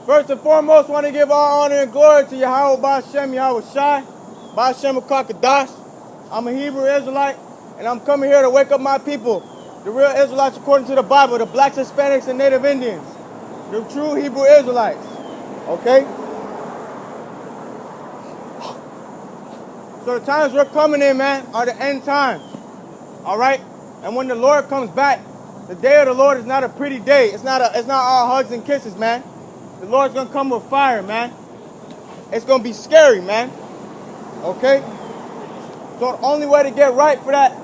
First and foremost, want to give all honor and glory to Yahweh Ba'Shem, Yahweh Shai, Ba'Shem Kakadash. I'm a Hebrew Israelite, and I'm coming here to wake up my people, the real Israelites according to the Bible, the blacks, Hispanics, and Native Indians, the true Hebrew Israelites, okay? So the times we're coming in, man, are the end times, all right? And when the Lord comes back, the day of the Lord is not a pretty day. It's not all hugs and kisses, man. The Lord's gonna come with fire, man. It's gonna be scary, man. Okay? So the only way to get right for that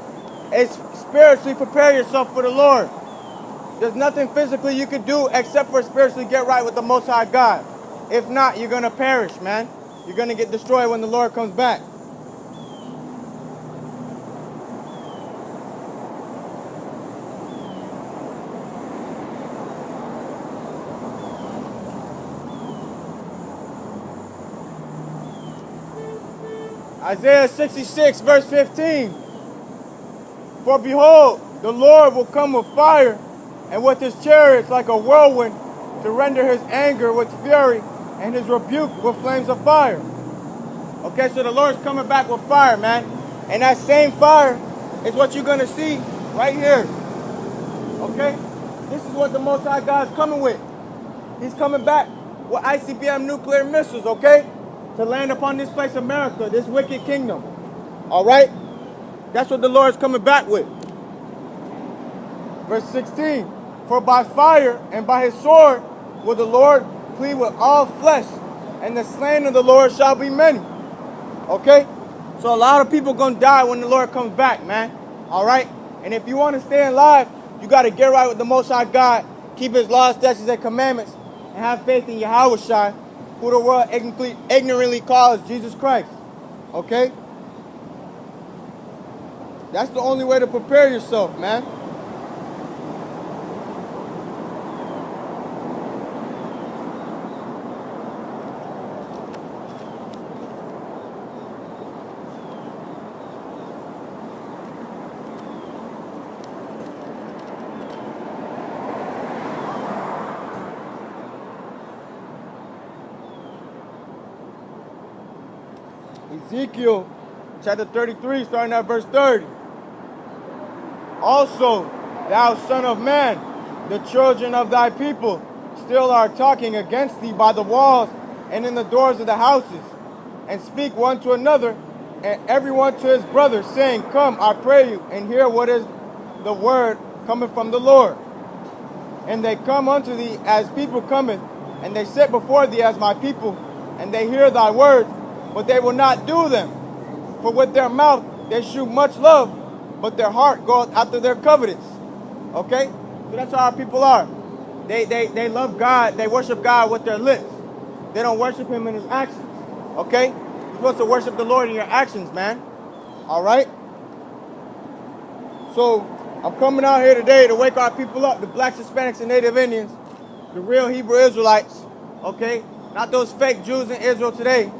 is spiritually prepare yourself for the Lord. There's nothing physically you can do except for spiritually get right with the Most High God. If not, you're gonna perish, man. You're gonna get destroyed when the Lord comes back. Isaiah 66, verse 15. For behold, the Lord will come with fire, and with his chariots like a whirlwind, to render his anger with fury, and his rebuke with flames of fire. Okay, so the Lord's coming back with fire, man. And that same fire is what you're going to see right here. Okay? This is what the Most High God is coming with. He's coming back with ICBM nuclear missiles, okay? To land upon this place, America, this wicked kingdom. All right? That's what the Lord's coming back with. Verse 16. For by fire and by his sword will the Lord plead with all flesh, and the slain of the Lord shall be many. Okay? So a lot of people going to die when the Lord comes back, man. All right? And if you want to stay alive, you got to get right with the Most High God, keep his laws, statutes, and commandments, and have faith in Yahweh Shai, who the world ignorantly calls Jesus Christ. Okay? That's the only way to prepare yourself, man. Ezekiel chapter 33, starting at verse 30. Also, thou son of man, the children of thy people still are talking against thee by the walls and in the doors of the houses, and speak one to another, and everyone to his brother, saying, Come, I pray you, and hear what is the word coming from the Lord. And they come unto thee as people cometh, and they sit before thee as my people, and they hear thy words, but they will not do them. For with their mouth they shew much love, but their heart goeth after their covetous. Okay? So that's how our people are. They love God, they worship God with their lips. They don't worship him in his actions. Okay? You're supposed to worship the Lord in your actions, man. Alright? So, I'm coming out here today to wake our people up, the blacks, Hispanics, and Native Indians, the real Hebrew Israelites. Okay? Not those fake Jews in Israel today.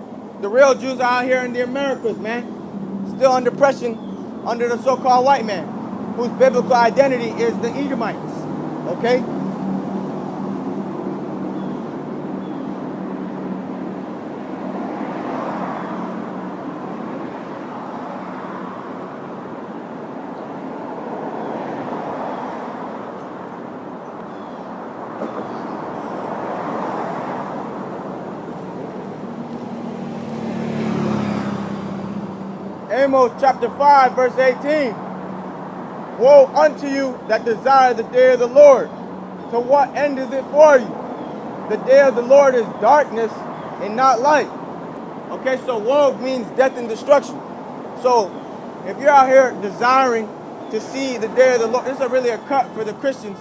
The real Jews are out here in the Americas, man. Still under oppression under the so-called white man, whose biblical identity is the Edomites. Okay? Amos chapter 5, verse 18. Woe unto you that desire the day of the Lord. To what end is it for you? The day of the Lord is darkness and not light. Okay, so woe means death and destruction. So if you're out here desiring to see the day of the Lord, this is really a cut for the Christians.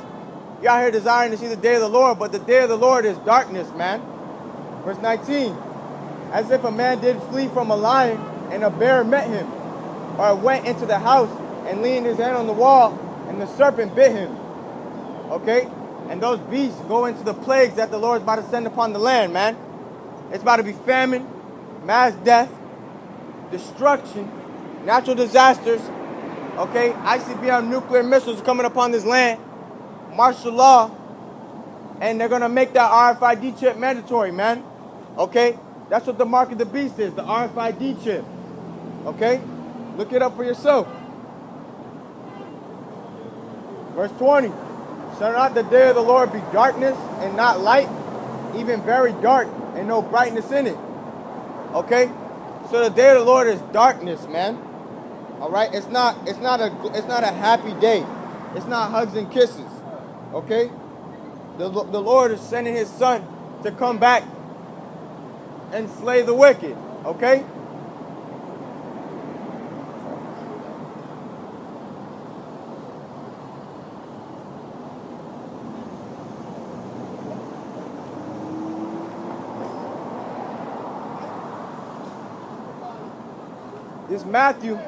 You're out here desiring to see the day of the Lord, but the day of the Lord is darkness, man. Verse 19. As if a man did flee from a lion, and a bear met him, or went into the house and leaned his hand on the wall, and the serpent bit him. Okay? And those beasts go into the plagues that the Lord is about to send upon the land, man. It's about to be famine, mass death, destruction, natural disasters. Okay? ICBM nuclear missiles coming upon this land, martial law, and they're gonna make that RFID chip mandatory, man. Okay, that's what the mark of the beast is, the RFID chip. Okay, look it up for yourself. Verse 20. Shall not the day of the Lord be darkness and not light, even very dark and no brightness in it? Okay, so the day of the Lord is darkness, man. All right, it's not a happy day. It's not hugs and kisses. Okay, the Lord is sending His Son to come back and slay the wicked. Okay. This Matthew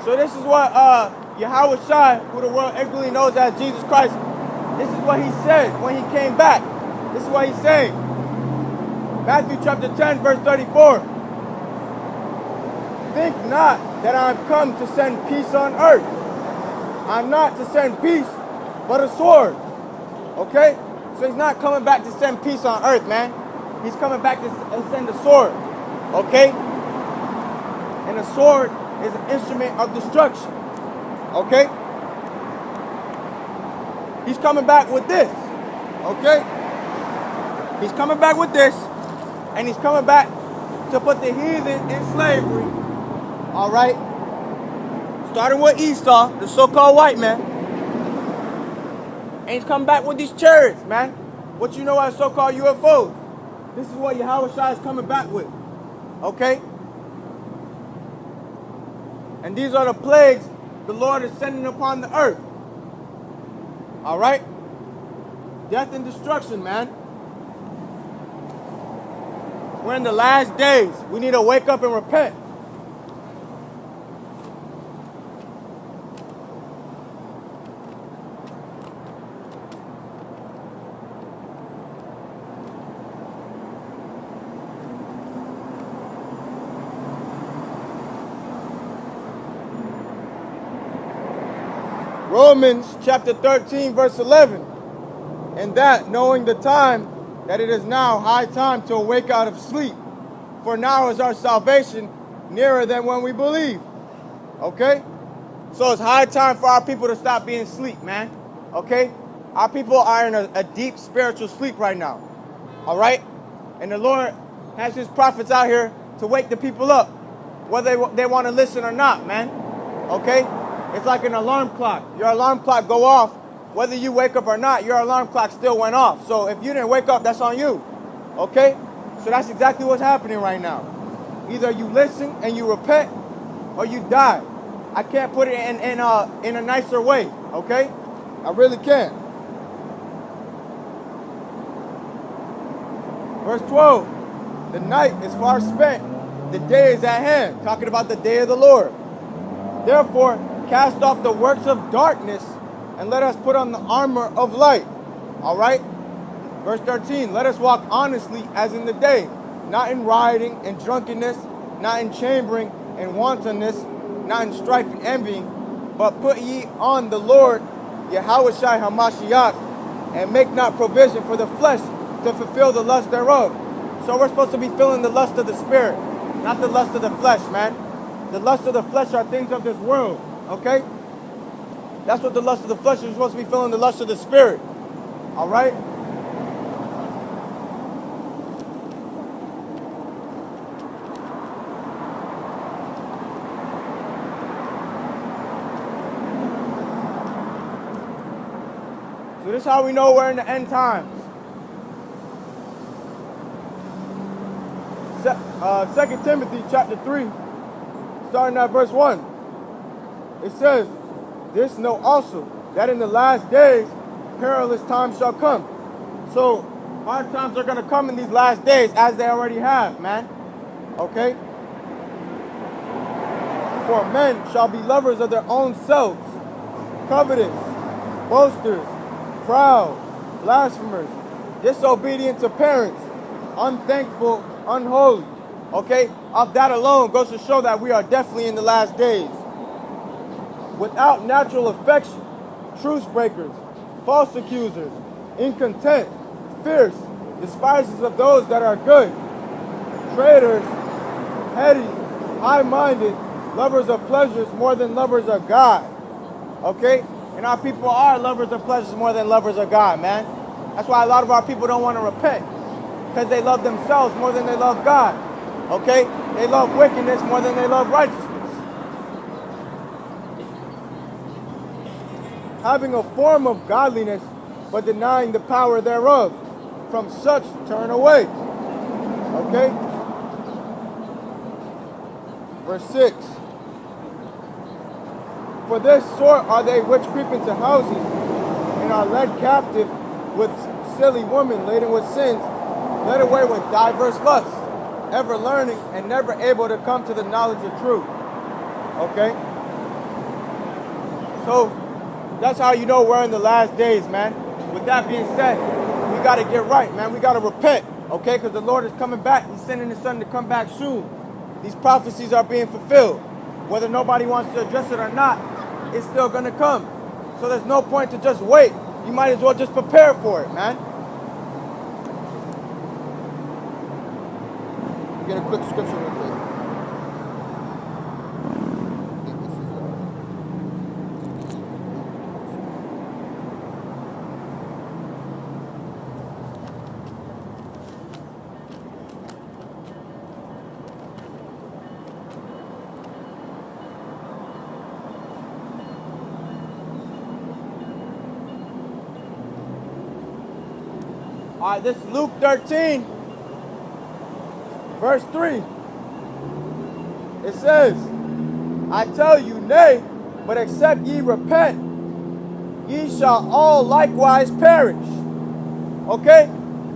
So this is what Yahweh Shai, who the world ignorantly knows as Jesus Christ, this is what he said when he came back. This is what he's saying. Matthew chapter 10, verse 34. Think not that I am come to send peace on earth. I'm not to send peace, but a sword. Okay? So he's not coming back to send peace on earth, man. He's coming back to send a sword. Okay? And a sword is an instrument of destruction. Okay? He's coming back with this. Okay? He's coming back with this. And he's coming back to put the heathen in slavery. Alright? Starting with Esau, the so-called white man. And he's coming back with these chariots, man. What you know as so-called UFOs. This is what Yahweh Shai is coming back with. Okay? And these are the plagues the Lord is sending upon the earth. All right? Death and destruction, man. We're in the last days. We need to wake up and repent. Romans chapter 13, verse 11. And that, knowing the time, that it is now high time to awake out of sleep. For now is our salvation nearer than when we believe. Okay? So it's high time for our people to stop being asleep, man. Okay? Our people are in a deep spiritual sleep right now. All right? And the Lord has His prophets out here to wake the people up, whether they want to listen or not, man. Okay? It's like an alarm clock. Your alarm clock go off. Whether you wake up or not, your alarm clock still went off. So if you didn't wake up, that's on you. Okay? So that's exactly what's happening right now. Either you listen and you repent, or you die. I can't put it in a nicer way. Okay? I really can't. Verse 12. The night is far spent. The day is at hand. Talking about the day of the Lord. Therefore, cast off the works of darkness and let us put on the armor of light. All right? Verse 13, let us walk honestly as in the day, not in rioting and drunkenness, not in chambering and wantonness, not in strife and envying, but put ye on the Lord, Yahweh Shai HaMashiach, and make not provision for the flesh to fulfill the lust thereof. So we're supposed to be feeling the lust of the spirit, not the lust of the flesh, man. The lust of the flesh are things of this world. Okay? That's what the lust of the flesh is. You're supposed to be feeling the lust of the spirit. All right? So this is how we know we're in the end times. 2 Timothy chapter 3, starting at verse 1. It says, this know also, that in the last days perilous times shall come. So hard times are going to come in these last days, as they already have, man. Okay? For men shall be lovers of their own selves, covetous, boasters, proud, blasphemers, disobedient to parents, unthankful, unholy. Okay? Of that alone goes to show that we are definitely in the last days. Without natural affection, truce breakers, false accusers, incontent, fierce, despisers of those that are good, traitors, heady, high-minded, lovers of pleasures more than lovers of God. Okay? And our people are lovers of pleasures more than lovers of God, man. That's why a lot of our people don't want to repent. Because they love themselves more than they love God. Okay? They love wickedness more than they love righteousness. Having a form of godliness, but denying the power thereof. From such turn away. Okay? Verse 6. For this sort are they which creep into houses, and are led captive with silly women laden with sins, led away with diverse lusts, ever learning and never able to come to the knowledge of truth. Okay? So, that's how you know we're in the last days, man. With that being said, we got to get right, man. We got to repent, okay? Because the Lord is coming back. He's sending His Son to come back soon. These prophecies are being fulfilled. Whether nobody wants to address it or not, it's still going to come. So there's no point to just wait. You might as well just prepare for it, man. Get a quick scripture real quick. All right, this is Luke 13, verse 3. It says, I tell you, nay, but except ye repent, ye shall all likewise perish. Okay?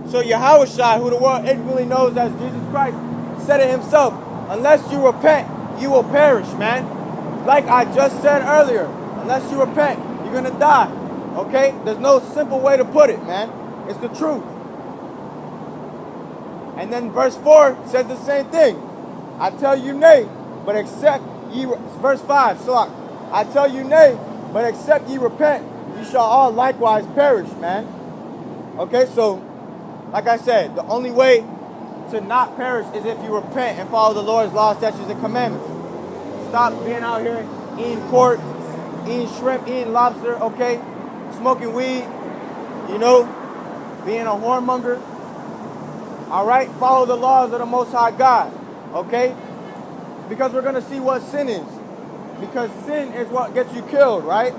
So Yahushua, who the world ignorantly knows as Jesus Christ, said it himself, unless you repent, you will perish, man. Like I just said earlier, unless you repent, you're going to die. Okay? There's no simple way to put it, man. It's the truth. And then verse 4 says the same thing. I tell you nay, but except ye, verse 5, so I tell you nay, but except ye repent, you shall all likewise perish, man. Okay, so, like I said, the only way to not perish is if you repent and follow the Lord's laws, statutes, and commandments. Stop being out here eating pork, eating shrimp, eating lobster, okay? Smoking weed, you know, being a whoremonger. All right, follow the laws of the Most High God, okay? Because we're going to see what sin is. Because sin is what gets you killed, right?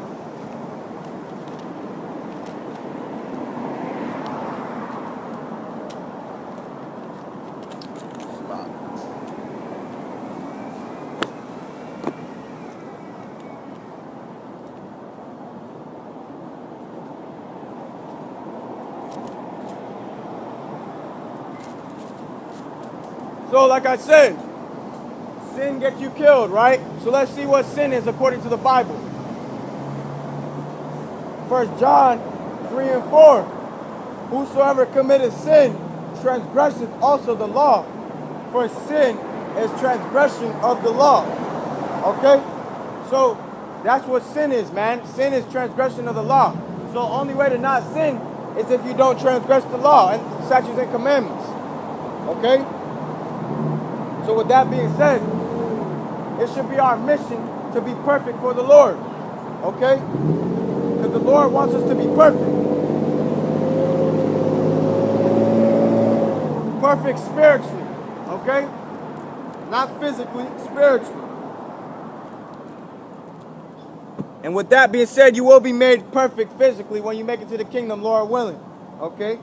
So, like I said, sin gets you killed, right? So let's see what sin is according to the Bible. 1 John 3 and 4. Whosoever committeth sin transgresseth also the law, for sin is transgression of the law. Okay? So that's what sin is, man. Sin is transgression of the law. So the only way to not sin is if you don't transgress the law and statutes and commandments. Okay? So with that being said, it should be our mission to be perfect for the Lord. Okay? Because the Lord wants us to be perfect. Perfect spiritually. Okay? Not physically, spiritually. And with that being said, you will be made perfect physically when you make it to the kingdom, Lord willing. Okay?